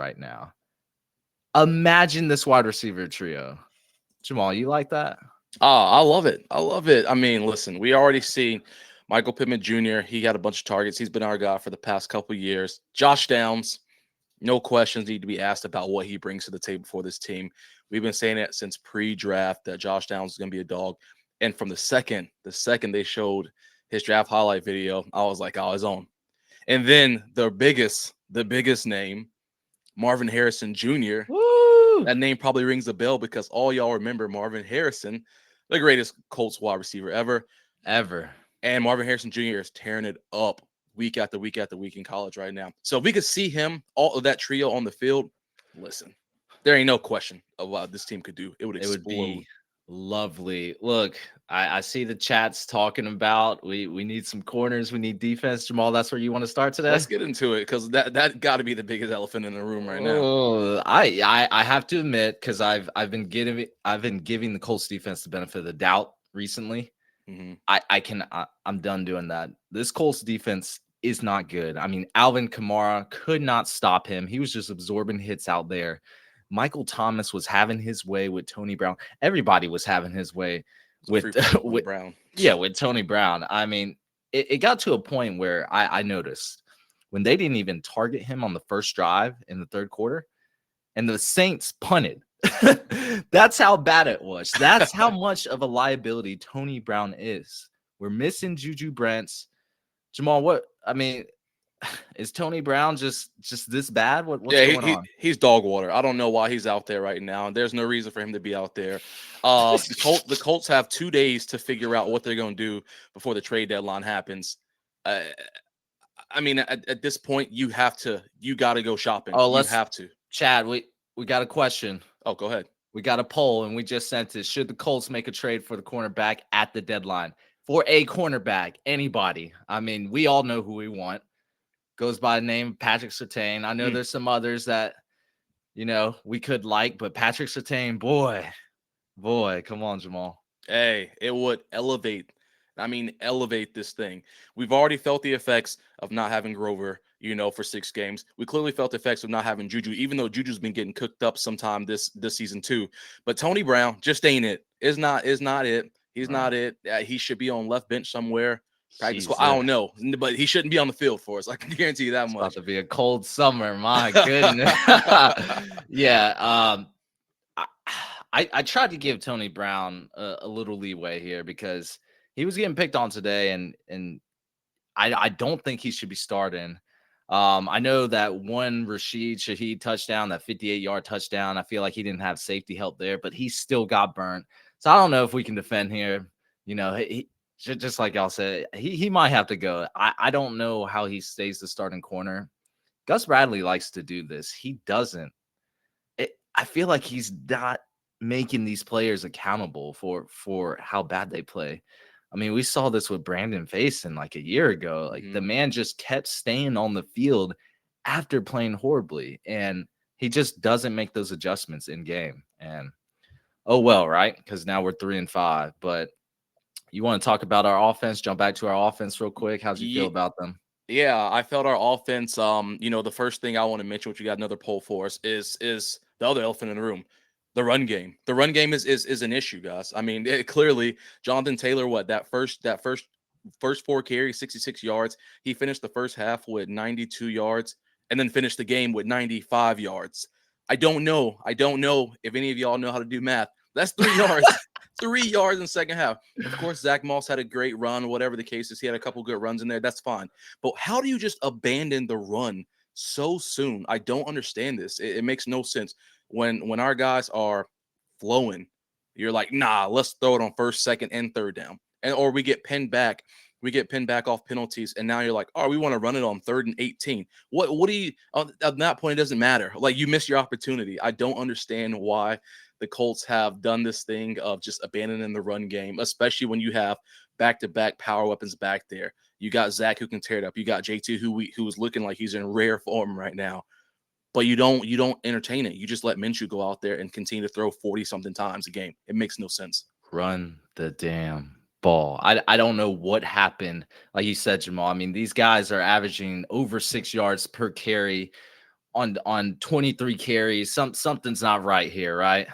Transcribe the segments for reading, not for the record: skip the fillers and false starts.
right now. Imagine this wide receiver trio. Jamal, you like that? I love it. I love it. I mean, listen, we already see Michael Pittman Jr. He had a bunch of targets. He's been our guy for the past couple years. Josh Downs, no questions need to be asked about what he brings to the table for this team. We've been saying it since pre-draft that Josh Downs is going to be a dog. And from the second they showed his draft highlight video, I was like, oh, his own. And then the biggest name, Marvin Harrison Jr. Woo! That name probably rings a bell because all y'all remember Marvin Harrison, the greatest Colts wide receiver ever. Ever. And Marvin Harrison Jr. is tearing it up week after week after week in college right now. So if we could see him, all of that trio on the field, listen, there ain't no question of what this team could do. It would It would explode. be lovely. Look, I see the chats talking about we need some corners, we need defense. Jamal, that's where you want to start today? Let's get into it because that got to be the biggest elephant in the room right now. Oh, I have to admit, because I've been giving the Colts defense the benefit of the doubt recently. Mm-hmm. I'm done doing that. This Colts defense is not good. I mean, Alvin Kamara could not stop him. He was just absorbing hits out there. Michael Thomas was having his way with Tony Brown. Everybody was having his way with Brown. Yeah, with Tony Brown. I mean, it got to a point where I noticed when they didn't even target him on the first drive in the third quarter, and the Saints punted. That's how bad it was. That's how much of a liability Tony Brown is. We're missing Juju Brents. Jamal, is Tony Brown just this bad? What's going on? He's dog water. I don't know why he's out there right now. There's no reason for him to be out there. The Colts have 2 days to figure out what they're going to do before the trade deadline happens. I mean, at this point, you got to go shopping. You have to. Chad, we got a question. Oh, go ahead. We got a poll, and we just sent it. Should the Colts make a trade for the cornerback at the deadline? For a cornerback, anybody. I mean, we all know who we want. Goes by the name Patrick Surtain. I know there's some others that, we could like, but Patrick Surtain, boy, come on, Jamal. Hey, it would elevate this thing. We've already felt the effects of not having Grover, for 6 games. We clearly felt the effects of not having Juju, even though Juju's been getting cooked up sometime this season too. But Tony Brown just ain't it. Is not it. He's not it. He should be on left bench somewhere. Practice. I don't know, but he shouldn't be on the field for us. I can guarantee you that much. About to be a cold summer. My goodness. Yeah. I tried to give Tony Brown a little leeway here because he was getting picked on today, and I don't think he should be starting. I know that one Rashid Shaheed touchdown, that 58-yard touchdown, I feel like he didn't have safety help there, but he still got burnt. So I don't know if we can defend here. He just like y'all said, he might have to go. I don't know how he stays the starting corner. Gus Bradley likes to do this. He doesn't. I feel like he's not making these players accountable for how bad they play. I mean, we saw this with Brandon Faison like a year ago. Like the man just kept staying on the field after playing horribly, and he just doesn't make those adjustments in game. And oh well, right? Because now we're 3-5. But you want to talk about our offense? Jump back to our offense real quick. How'd you feel about them? Yeah, I felt our offense. The first thing I want to mention, which you got another poll for us, is the other elephant in the room, the run game. The run game is an issue, guys. I mean, clearly, Jonathan Taylor, that first 4 carries, 66 yards. He finished the first half with 92 yards, and then finished the game with 95 yards. I don't know if any of y'all know how to do math. That's 3 yards. 3 yards in the second half. Of course, Zach Moss had a great run, whatever the case is. He had a couple good runs in there. That's fine. But how do you just abandon the run so soon? I don't understand this. It makes no sense. When our guys are flowing, you're like, nah, let's throw it on first, second, and third down. Or we get pinned back. We get pinned back off penalties, and now you're like, oh, we want to run it on 3rd and 18. What do you at that point? It doesn't matter. Like, you missed your opportunity. I don't understand why the Colts have done this thing of just abandoning the run game, especially when you have back-to-back power weapons back there. You got Zach who can tear it up. You got JT who is looking like he's in rare form right now. But you don't entertain it. You just let Minshew go out there and continue to throw 40-something times a game. It makes no sense. Run the damn ball. I don't know what happened. Like you said, Jamal, I mean, these guys are averaging over 6 yards per carry on 23 carries. Something's not right here, right?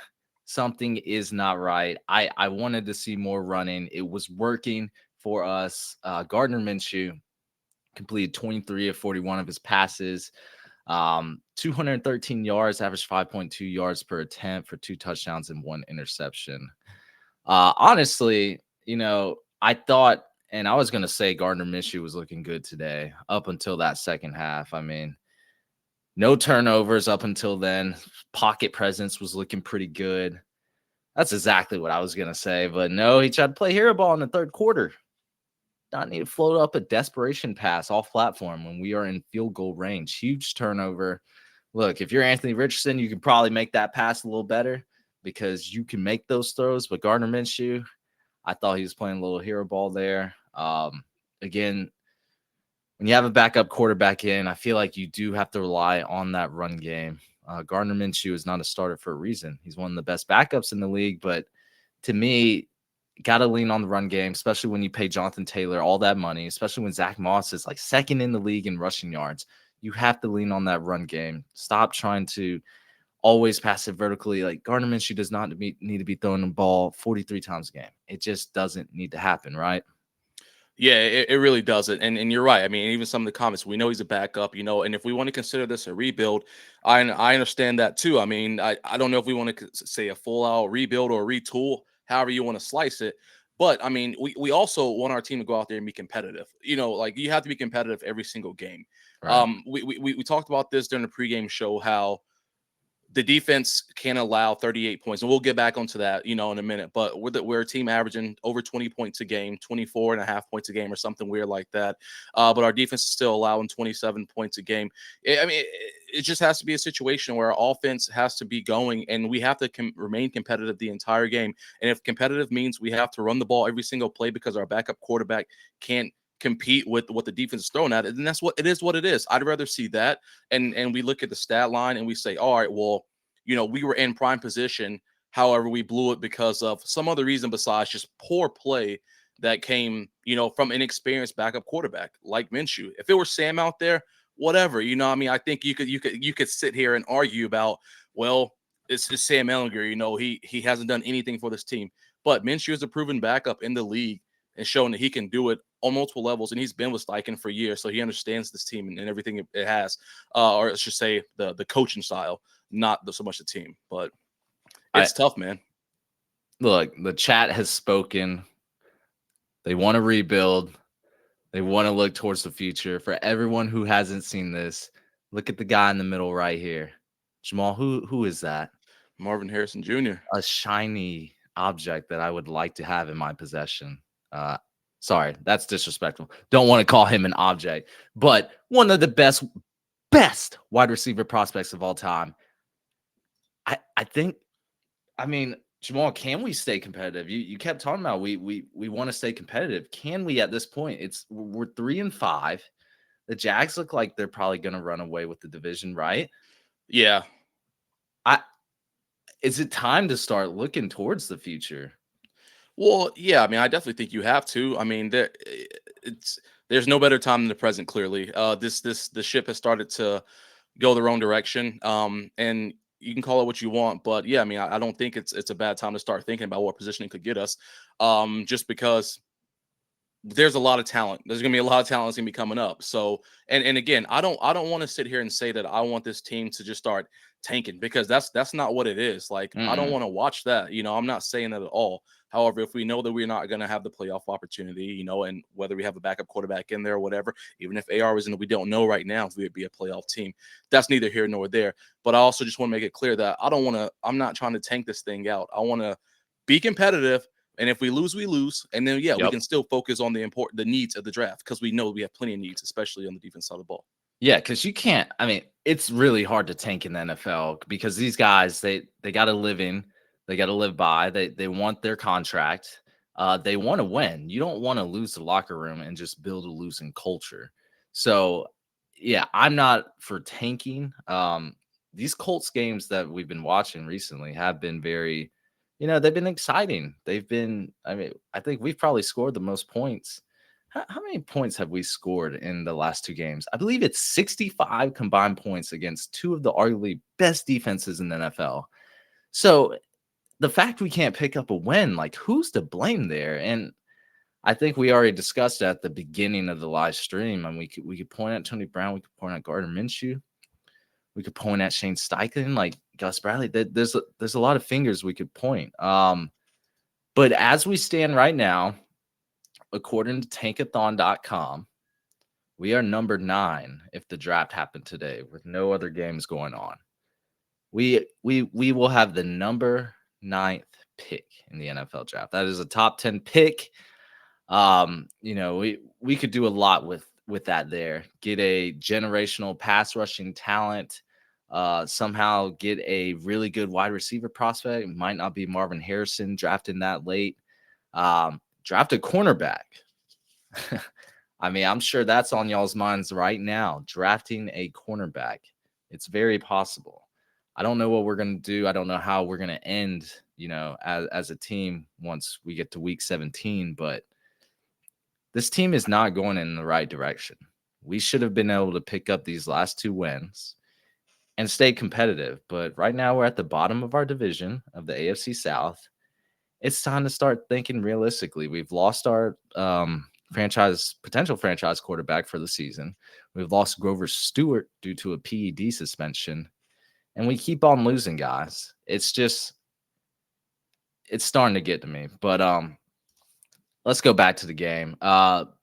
Something is not right. I wanted to see more running. It was working for us. Gardner Minshew completed 23 of 41 of his passes. 213 yards, averaged 5.2 yards per attempt for 2 touchdowns and 1 interception. Honestly, I thought, and I was going to say Gardner Minshew was looking good today up until that second half. I mean, no turnovers up until then. Pocket presence was looking pretty good. That's exactly what I was going to say. But no, he tried to play hero ball in the third quarter. Not need to float up a desperation pass off platform when we are in field goal range. Huge turnover. Look, if you're Anthony Richardson, you can probably make that pass a little better because you can make those throws. But Gardner Minshew, I thought he was playing a little hero ball there. Again, when you have a backup quarterback in, I feel like you do have to rely on that run game. Gardner Minshew is not a starter for a reason. He's one of the best backups in the league, but to me, got to lean on the run game, especially when you pay Jonathan Taylor all that money, especially when Zach Moss is like second in the league in rushing yards. You have to lean on that run game. Stop trying to always pass it vertically. Like Gardner Minshew does not need to be throwing the ball 43 times a game. It just doesn't need to happen, right? Yeah, it really doesn't. And you're right. I mean, even some of the comments, we know he's a backup, and if we want to consider this a rebuild, I understand that too. I mean, I don't know if we want to say a full out rebuild or retool, however you want to slice it. But I mean, we also want our team to go out there and be competitive. Like you have to be competitive every single game. Right. We talked about this during the pregame show, how the defense can allow 38 points. And we'll get back onto that, in a minute. But we're a team averaging over 20 points a game, 24 and a half points a game or something weird like that. But our defense is still allowing 27 points a game. It just has to be a situation where our offense has to be going and we have to remain competitive the entire game. And if competitive means we have to run the ball every single play because our backup quarterback can't compete with what the defense is throwing at it, and that's what it is. What it is. I'd rather see that, and we look at the stat line and we say, all right, well, we were in prime position. However, we blew it because of some other reason besides just poor play that came, from inexperienced backup quarterback like Minshew. If it were Sam out there, whatever, I mean, I think you could sit here and argue about, well, it's Sam Ehlinger. He hasn't done anything for this team, but Minshew is a proven backup in the league and showing that he can do it on multiple levels. And he's been with Steichen for years, so he understands this team and everything it has, or I should say the coaching style, not so much the team. But it's tough, man. Look, the chat has spoken. They want to rebuild. They want to look towards the future. For everyone who hasn't seen this, look at the guy in the middle right here. Jamal, who is that? Marvin Harrison Jr. A shiny object that I would like to have in my possession. Sorry, that's disrespectful. Don't want to call him an object, but one of the best wide receiver prospects of all time. I think, I mean, Jamal, can we stay competitive? You kept talking about we want to stay competitive. Can we at this point? We're 3-5. The Jags look like they're probably going to run away with the division, right? Yeah. Is it time to start looking towards the future? Well, yeah. I mean, I definitely think you have to. I mean, there's no better time than the present. Clearly, the ship has started to go the wrong direction. And you can call it what you want, but yeah, I mean, I don't think it's a bad time to start thinking about what positioning could get us. Just because there's a lot of talent. There's gonna be a lot of talent that's gonna be coming up. So, and again, I don't want to sit here and say that I want this team to just start tanking, because that's not what it is. Like, I don't Mm-mm. want to watch that. I'm not saying that at all. However, if we know that we're not gonna have the playoff opportunity, and whether we have a backup quarterback in there or whatever, even if AR was in it, we don't know right now if we would be a playoff team. That's neither here nor there. But I also just want to make it clear that I'm not trying to tank this thing out. I want to be competitive, and if we lose, we lose. And then, yeah, we Yep. can still focus on the needs of the draft, because we know we have plenty of needs, especially on the defense side of the ball. Yeah, because you can't. I mean, it's really hard to tank in the NFL because these guys they got to live in, they got to live by. They want their contract. They want to win. You don't want to lose the locker room and just build a losing culture. So, yeah, I'm not for tanking. These Colts games that we've been watching recently have been very, they've been exciting. They've been. I mean, I think we've probably scored the most points how many points have we scored in the last two games? I believe it's 65 combined points against two of the arguably best defenses in the NFL. So the fact we can't pick up a win, like who's to blame there? And I think we already discussed at the beginning of the live stream, and we could point at Tony Brown, we could point at Gardner Minshew, we could point at Shane Steichen, like Gus Bradley. There's a lot of fingers we could point. But as we stand right now, according to tankathon.com, we are number 9 if the draft happened today with no other games going on. We will have the number 9th pick in the NFL draft. That is a top 10 pick. We could do a lot with that there. Get a generational pass rushing talent. Somehow get a really good wide receiver prospect. It might not be Marvin Harrison drafting that late. Draft a cornerback. I mean, I'm sure that's on y'all's minds right now. Drafting a cornerback. It's very possible. I don't know what we're going to do. I don't know how we're going to end, as a team once we get to week 17, but this team is not going in the right direction. We should have been able to pick up these last 2 wins and stay competitive. But right now we're at the bottom of our division of the AFC South. It's time to start thinking realistically. We've lost our potential franchise quarterback for the season. We've lost Grover Stewart due to a PED suspension. And we keep on losing, guys. It's starting to get to me. But let's go back to the game.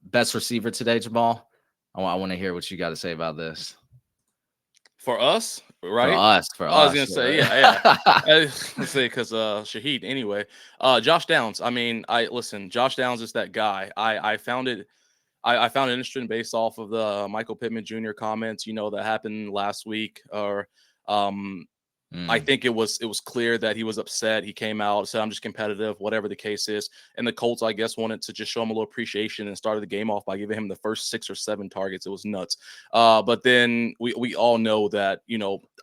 Best receiver today, Jamal. I want to hear what you got to say about this. For us, For right? us, I was gonna say, yeah. Let's say because Shaheed anyway. Josh Downs. I mean, Josh Downs is that guy. I found it. I found it interesting based off of the Michael Pittman Jr. comments, that happened last week. Or I think it was clear that he was upset. He came out, said, "I'm just competitive," whatever the case is. And the Colts, I guess, wanted to just show him a little appreciation and started the game off by giving him the first 6 or 7 targets. It was nuts. But then we all know that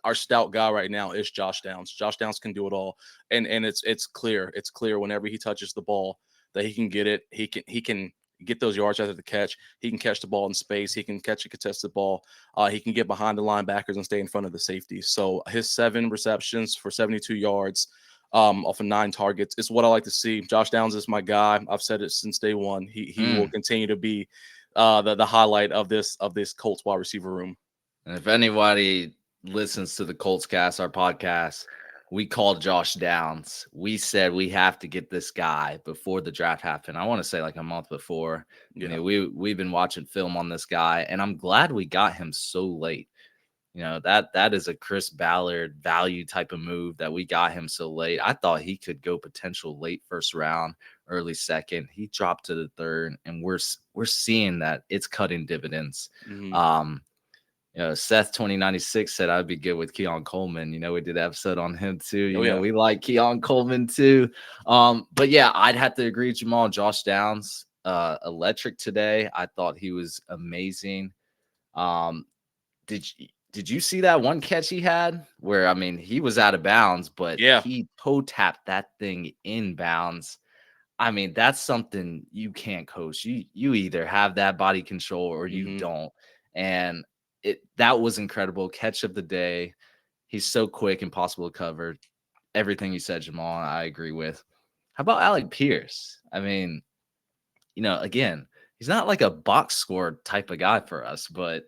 our stout guy right now is Josh Downs. Josh Downs can do it all, and it's clear. It's clear whenever he touches the ball that he can get it. He can get those yards after the catch. He can catch the ball in space. He can catch a contested ball. He can get behind the linebackers and stay in front of the safeties. So his 7 receptions for 72 yards off of 9 targets is what I like to see. Josh Downs is my guy. I've said it since day one. He will continue to be the highlight of this Colts wide receiver room. And if anybody listens to the Colts cast, our podcast, we called Josh Downs. We said we have to get this guy before the draft happened. I want to say like a month before. Yeah. We've been watching film on this guy, and I'm glad we got him so late. That is a Chris Ballard value type of move that we got him so late. I thought he could go potential late first round, early second. He dropped to the third, and we're seeing that it's cutting dividends. Mm-hmm. Seth 2096 said I'd be good with Keon Coleman. We did an episode on him too. Yeah. We like Keon Coleman too. But yeah, I'd have to agree, Jamal. Josh Downs, electric today. I thought he was amazing. Did you see that one catch he had where, I mean, he was out of bounds, but he toe tapped that thing in bounds. I mean, that's something you can't coach. You either have that body control or you don't. And that was incredible. Catch of the day. He's so quick, impossible to cover. Everything you said, Jamal, I agree with. How about Alec Pierce? I mean, again, he's not like a box score type of guy for us, but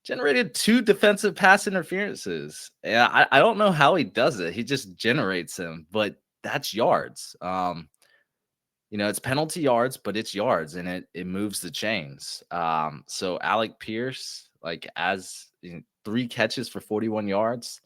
generated 2 defensive pass interferences. Yeah, I don't know how he does it. He just generates them, but that's yards. It's penalty yards, but it's yards, and it moves the chains. So Alec Pierce, like, as 3 catches for 41 yards,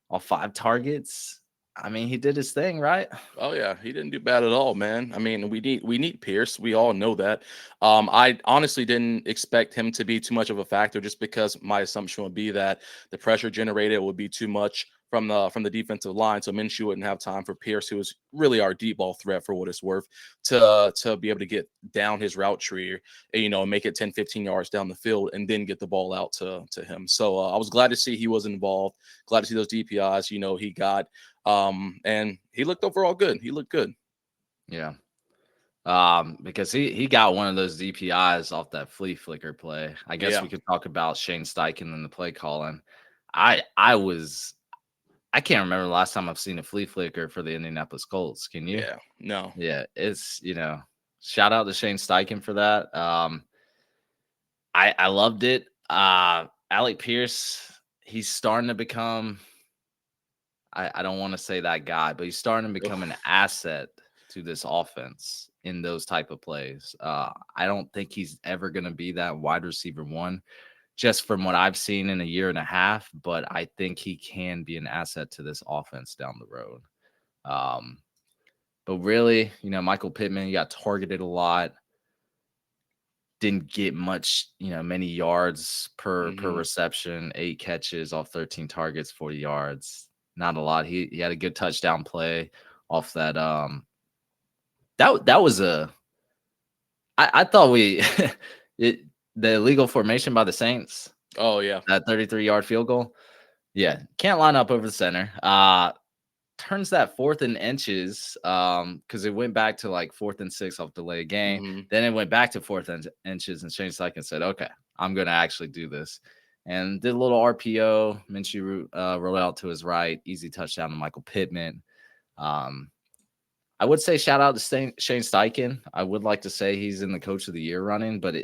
all 5 targets. I mean, he did his thing, right? Oh yeah, he didn't do bad at all, man. I mean, we need Pierce. We all know that. I honestly didn't expect him to be too much of a factor, just because my assumption would be that the pressure generated would be too much from the defensive line, so Minshew wouldn't have time for Pierce, who is really our deep ball threat for what it's worth, to be able to get down his route tree, and make it 10, 15 yards down the field, and then get the ball out to him. So I was glad to see he was involved. Glad to see those DPIs. He got. And he looked overall good. He looked good. Yeah. Because he got one of those DPIs off that flea flicker play. I guess Yeah, we could talk about Shane Steichen and the play calling. I can't remember the last time I've seen a flea flicker for the Indianapolis Colts. Can you? yeah, no, Yeah, it's shout out to Shane Steichen for that. I loved it. Alec Pierce, he's starting to become I don't want to say that guy, but he's starting to become an ugh, asset to this offense in those type of plays. I don't think he's ever going to be that wide receiver one, just from what I've seen in a year and a half. But I think he can be an asset to this offense down the road. Um, but really, Michael Pittman, he got targeted a lot. Didn't get much, many yards per hmm reception, 8 catches off 13 targets, 40 yards. Not a lot. He had a good touchdown play off that. That was I thought we it the illegal formation by the Saints, oh yeah, that 33-yard field goal. Yeah, can't line up over the center. Turns that 4th and inches, because it went back to like 4th and 6 off delay game. hmm Then it went back to 4th inches, and Shane Steichen said, "Okay, I'm going to actually do this," and did a little RPO. Minshew rolled out to his right, easy touchdown to Michael Pittman. Um, I would say shout out to Shane Steichen. I would like to say he's in the Coach of the Year running, but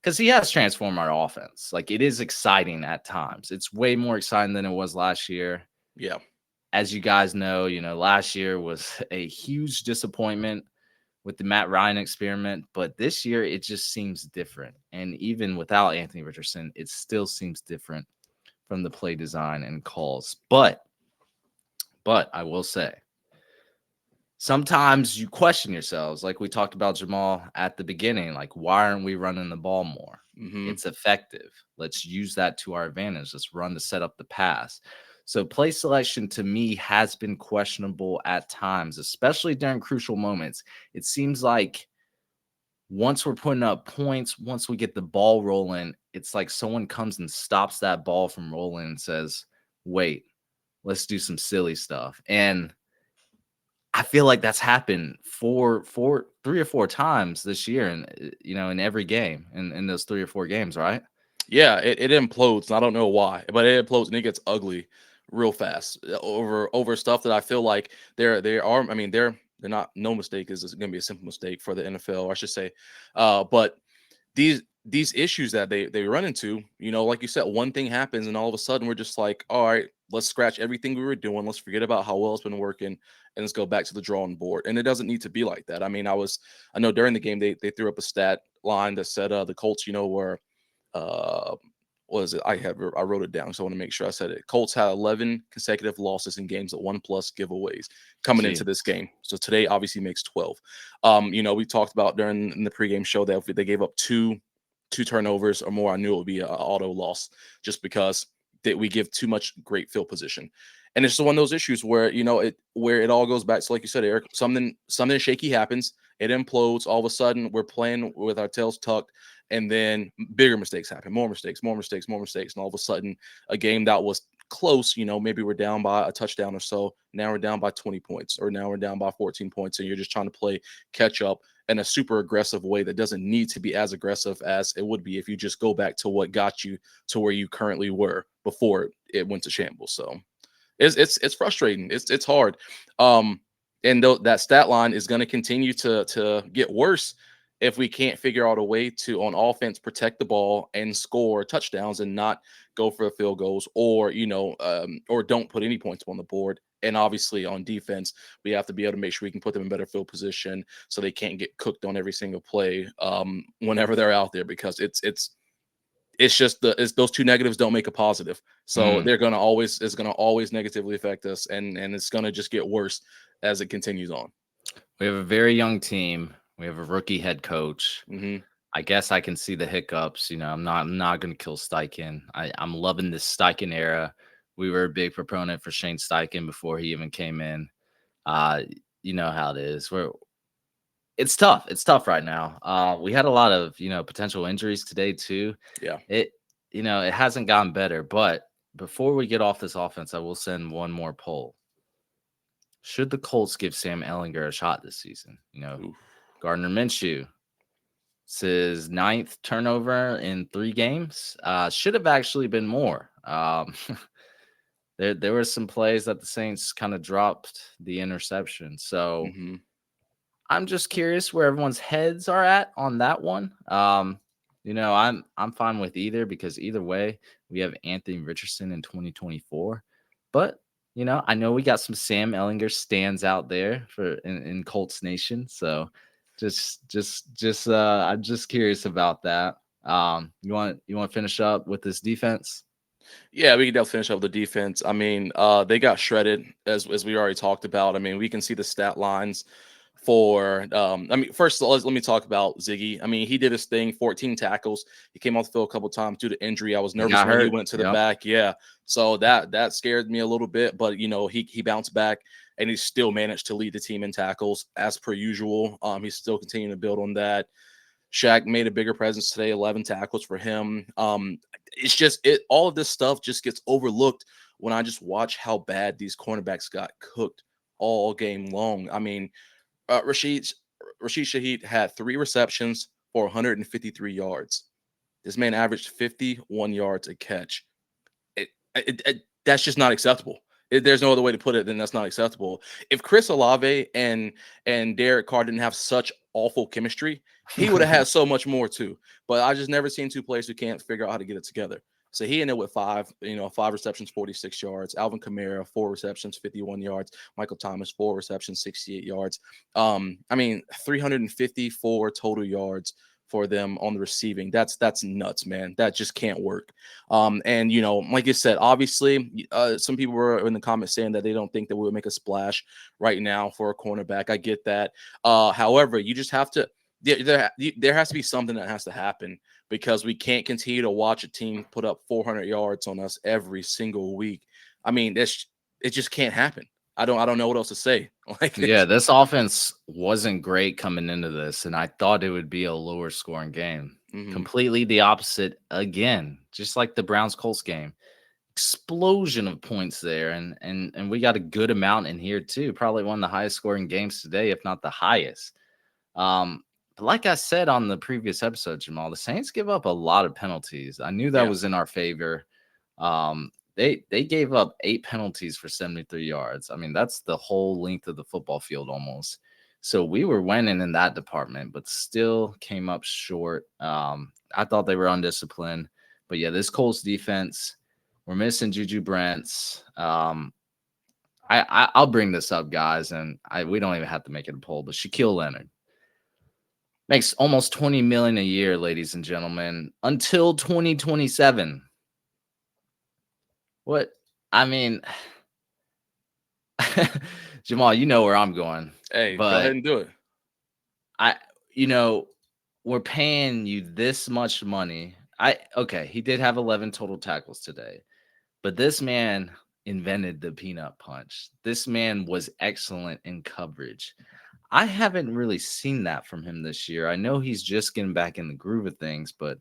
because he has transformed our offense. Like, it is exciting at times. It's way more exciting than it was last year. yeah, As you guys know, last year was a huge disappointment with the Matt Ryan experiment, but this year it just seems different. And even without Anthony Richardson, it still seems different from the play design and calls. But I will say, sometimes you question yourselves, like we talked about Jamal at the beginning, like, why aren't we running the ball more? hmm It's effective. Let's use that to our advantage. Let's run to set up the pass. So play selection to me has been questionable at times, especially during crucial moments. It seems like once we're putting up points, once we get the ball rolling, it's like someone comes and stops that ball from rolling and says, wait, let's do some silly stuff. And I feel like that's happened 3 or 4 times this year, and in every game, in those 3 or 4 games, right? yeah. It implodes. And I don't know why, but it implodes and it gets ugly real fast over stuff that I feel like they are. I mean, they're not. No mistake is going to be a simple mistake for the NFL, or I should say, but these issues that they run into, like you said, one thing happens and all of a sudden we're just like, all right, let's scratch everything we were doing, let's forget about how well it's been working, and let's go back to the drawing board. And it doesn't need to be like that. I mean, I know during the game they threw up a stat line that said the Colts, were uh what is it? I wrote it down, so I want to make sure I said it. Colts had 11 consecutive losses in games at 1+ giveaways coming into Gee, this game. So today obviously makes 12. We talked about during in the pregame show that if they gave up two turnovers or more, I knew it would be an auto loss, just because that we give too much great field position. And it's just one of those issues where it all goes back to, like you said, Eric, something shaky happens, it implodes. All of a sudden, we're playing with our tails tucked, and then bigger mistakes happen, more mistakes, more mistakes, more mistakes, and all of a sudden, a game that was close, maybe we're down by a touchdown or so. Now we're down by 20 points, or now we're down by 14 points, and you're just trying to play catch up in a super aggressive way that doesn't need to be as aggressive as it would be if you just go back to what got you to where you currently were before it went to shambles. So it's frustrating. It's hard. Um, and that stat line is going to continue to get worse if we can't figure out a way to, on offense, protect the ball and score touchdowns and not go for field goals, or or don't put any points on the board. And obviously on defense, we have to be able to make sure we can put them in better field position so they can't get cooked on every single play whenever they're out there, because it's just it's those two negatives don't make a positive. So mm, it's gonna always negatively affect us, and it's gonna just get worse as it continues on. we have a very young team. We have a rookie head coach. hmm I guess I can see the hiccups. I'm not going to kill Steichen. I'm loving this Steichen era. We were a big proponent for Shane Steichen before he even came in. Uh, you know how it is. It's tough. It's tough right now. We had a lot of potential injuries today too. Yeah. It it hasn't gotten better. But before we get off this offense, I will send one more poll. Should the Colts give Sam Ellinger a shot this season? Oof. Gardner Minshew. It's his ninth turnover in 3 games. Should have actually been more. There were some plays that the Saints kind of dropped the interception. So Hmm. I'm just curious where everyone's heads are at on that one. I'm fine with either because either way, we have Anthony Richardson in 2024. But I know we got some Sam Ellinger stands out there in Colts Nation. So I'm just curious about that. You want to finish up with this defense? Yeah, we can definitely finish up with the defense. I mean, they got shredded as we already talked about. I mean, we can see the stat lines for I mean, first let me talk about Ziggy. I mean, he did his thing, 14 tackles. He came off the field a couple times due to injury. I was He nervous got when he hurt. went to the Yep. back. Yeah. So that scared me a little bit, but he bounced back and he still managed to lead the team in tackles as per usual. He's still continuing to build on that. Shaq made a bigger presence today, 11 tackles for him. It's just all of this stuff just gets overlooked when I just watch how bad these cornerbacks got cooked all game long. I mean, Rashid Shaheed had 3 receptions for 153 yards. This man averaged 51 yards a catch. That's just not acceptable. There's no other way to put it than that's not acceptable. If Chris Olave and Derek Carr didn't have such awful chemistry, he would have had so much more too. But I just never seen two players who can't figure out how to get it together. So he ended with 5 receptions, 46 yards. Alvin Kamara, 4 receptions, 51 yards. Michael Thomas, 4 receptions, 68 yards. I mean, 354 total yards for them on the receiving. That's nuts, man. That just can't work. And like you said, obviously, some people were in the comments saying that they don't think that we would make a splash right now for a cornerback. I get that. However, you just have to. There has to be something that has to happen because we can't continue to watch a team put up 400 yards on us every single week. I mean, it just can't happen. I don't know what else to say. Like Yeah, this offense wasn't great coming into this, and I thought it would be a lower scoring game. mhm. Completely the opposite again, just like the Browns Colts game. Explosion of points there, and we got a good amount in here too. Probably one of the highest scoring games today, if not the highest. But like I said on the previous episode, Jamal, the Saints give up a lot of penalties. I knew that Yeah. was in our favor. They gave up 8 penalties for 73 yards. I mean, that's the whole length of the football field almost. So we were winning in that department, but still came up short. I thought they were undisciplined. But yeah, this Colts defense, we're missing Juju Brents. I'll bring this up, guys, and we don't even have to make it a poll, but Shaquille Leonard makes almost 20 million a year, ladies and gentlemen, until 2027. What? I mean, Jamal, you know where I'm going, Hey, go ahead but and do it. I, you know, we're paying you this much money. Okay, he did have 11 total tackles today, but this man invented the peanut punch. This man was excellent in coverage. I haven't really seen that from him this year. I know he's just getting back in the groove of things, but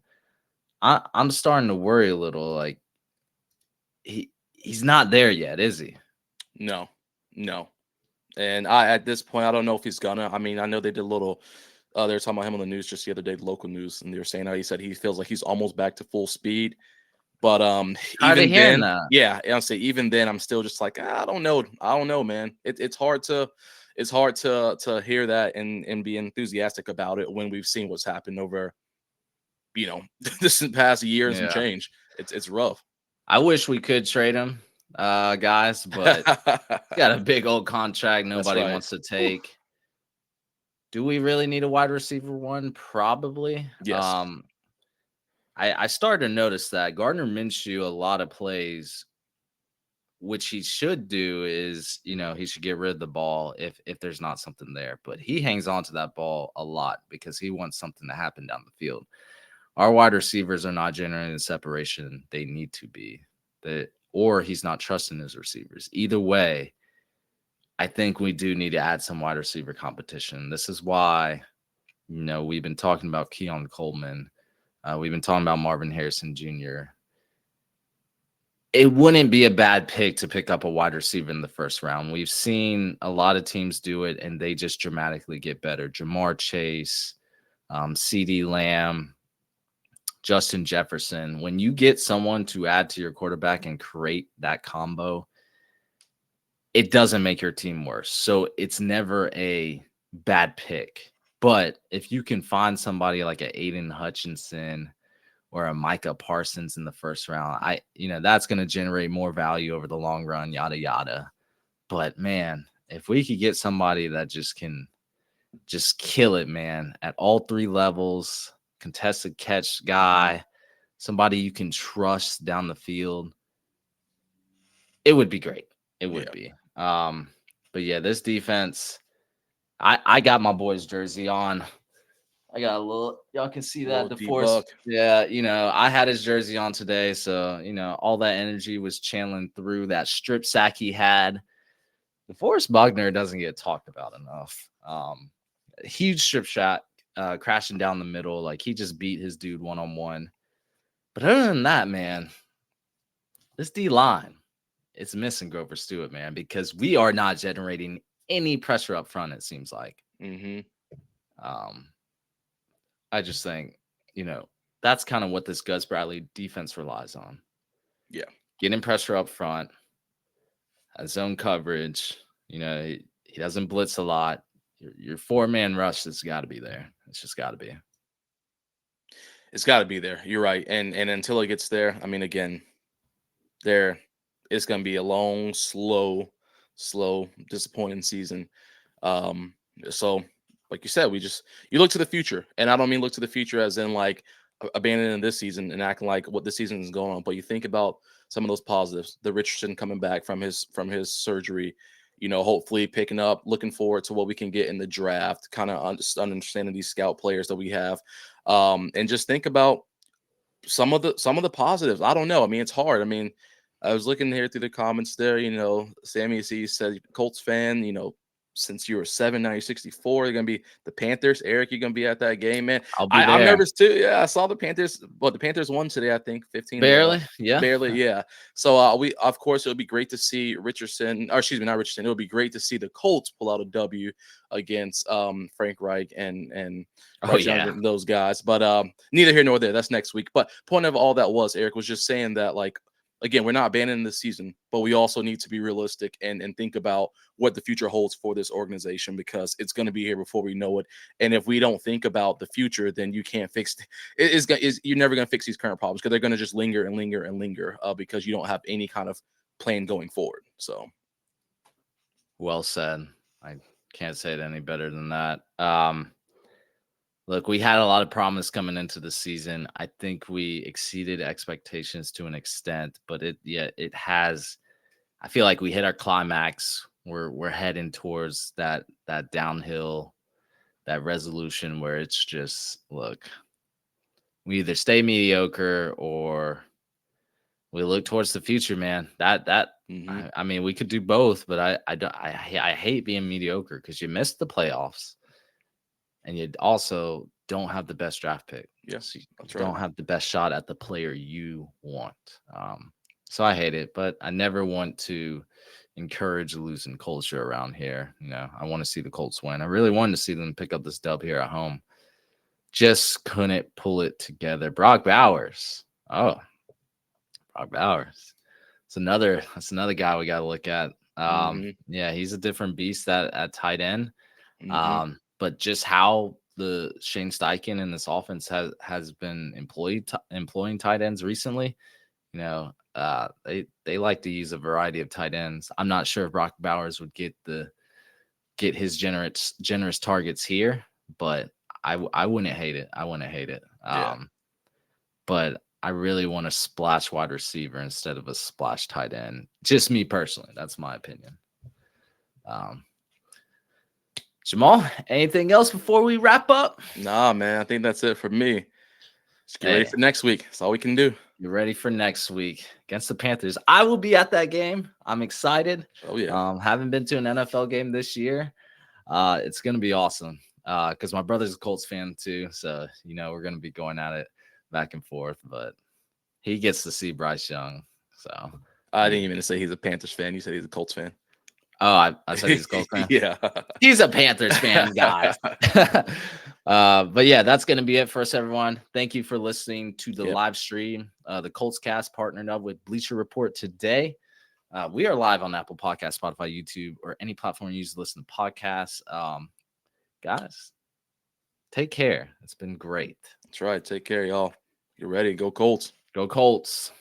I'm starting to worry a little. Like he's not there yet, is he? No, no. And at this point, I don't know if he's gonna. I mean, I know they did a little. They were talking about him on the news just the other day, local news, and they were saying how he said he feels like he's almost back to full speed. But Tired of even hearing then, that. yeah, and I'll say even then, I'm still just like I don't know. I don't know, man. It's hard to hear that and be enthusiastic about it when we've seen what's happened over this past year and some Yeah. change. It's rough. I wish we could trade him, guys, but got a big old contract That's nobody right. wants to Whew. take. Do we really need a wide receiver one? Probably. Yes. I started to notice that Gardner Minshew, a lot of plays, which he should do is, he should get rid of the ball if there's not something there. But he hangs on to that ball a lot because he wants something to happen down the field. Our wide receivers are not generating the separation they need to be. Or he's not trusting his receivers. Either way, I think we do need to add some wide receiver competition. This is why, we've been talking about Keon Coleman. We've been talking about Marvin Harrison Jr. It wouldn't be a bad pick to pick up a wide receiver in the first round. We've seen a lot of teams do it, and they just dramatically get better. Jamar Chase, CD Lamb, Justin Jefferson. When you get someone to add to your quarterback and create that combo, it doesn't make your team worse. So it's never a bad pick. But if you can find somebody like a Aiden Hutchinson or a Micah Parsons in the first round, that's going to generate more value over the long run, yada, yada. But man, if we could get somebody that just can just kill it, man, at all three levels, contested catch guy, somebody you can trust down the field, it would be great. It would Yeah, be. But yeah, this defense, I got my boy's jersey on. I got a little, y'all can see that little the D Buck. force. Yeah, I had his jersey on today. So, all that energy was channeling through that strip sack he had. DeForest Buckner doesn't get talked about enough. Huge strip shot, crashing down the middle. Like he just beat his dude one on one. But other than that, man, this D line, it's missing Grover Stewart, man, because we are not generating any pressure up front, it seems like. Mm-hmm. Um, I just think, that's kind of what this Gus Bradley defense relies on. Yeah. Getting pressure up front, zone coverage. He doesn't blitz a lot. Your four-man rush has got to be there. It's just got to be. It's got to be there. You're right. And until it gets there, I mean, again, there it's going to be a long, slow, disappointing season. Um, so, like you said, you look to the future, and I don't mean look to the future as in like abandoning this season and acting like what this season is going on, but you think about some of those positives. The Richardson coming back from his surgery, hopefully picking up, looking forward to what we can get in the draft, kind of understanding these scout players that we have, and just think about some of the positives. I don't know. I mean, it's hard. I mean, I was looking here through the comments there. Sammy C said Colts fan. Since you were 7, now you're 64. You're gonna be the Panthers. Eric, you're gonna be at that game, man. I'll be I'm there. nervous too. Yeah, I saw the Panthers. Well, the Panthers won today. I think 15 to Barely. Yeah. barely. Yeah. So we of course it would be great to see Richardson, or excuse me, not Richardson. It would be great to see the Colts pull out a W against Frank Reich and Oh, Bryce Young yeah. and those guys. But neither here nor there. That's next week. But point of all that was Eric was just saying that, like, again, we're not abandoning the season, but we also need to be realistic and think about what the future holds for this organization, because it's going to be here before we know it. And if we don't think about the future, then you can't fix you're never going to fix these current problems, because they're going to just linger and linger and linger, because you don't have any kind of plan going forward. So Well said. I can't say it any better than that. Look, we had a lot of promise coming into the season. I think we exceeded expectations to an extent, but it has. I feel like we hit our climax. We're heading towards that downhill, that resolution where it's just, look, we either stay mediocre or we look towards the future, man. mhm. I mean, we could do both, but I hate being mediocre because you miss the playoffs. And you also don't have the best draft pick. Yeah, So you that's right. don't have the best shot at the player you want. So I hate it, but I never want to encourage losing culture around here. I want to see the Colts win. I really wanted to see them pick up this dub here at home. Just couldn't pull it together. Brock Bowers. Oh, Brock Bowers. That's another guy we got to look at. Mhm. Yeah, he's a different beast at tight end. Mhm. But just how the Shane Steichen and this offense has been employing tight ends recently, they like to use a variety of tight ends. I'm not sure if Brock Bowers would get his generous targets here, but I wouldn't hate it. I wouldn't hate it. Yeah. But I really want a splash wide receiver instead of a splash tight end. Just me personally. That's my opinion. Um, Jamal, anything else before we wrap up? Nah, man. I think that's it for me. Just get ready Hey, for next week. That's all we can do. you're ready for next week against the Panthers. I will be at that game. I'm excited. Oh yeah. Haven't been to an NFL game this year. It's gonna be awesome. Because my brother's a Colts fan too. So we're gonna be going at it back and forth. But he gets to see Bryce Young. So I didn't even say he's a Panthers fan. You said he's a Colts fan. oh, I said he's a Colts fan. Yeah. He's a Panthers fan, guys. But yeah, that's going to be it for us, everyone. Thank you for listening to the live stream. The Colts Cast partnered up with Bleacher Report today. We are live on Apple Podcasts, Spotify, YouTube, or any platform you use to listen to podcasts. Guys, take care. It's been great. That's right. Take care, y'all. You're ready. Go Colts. Go Colts.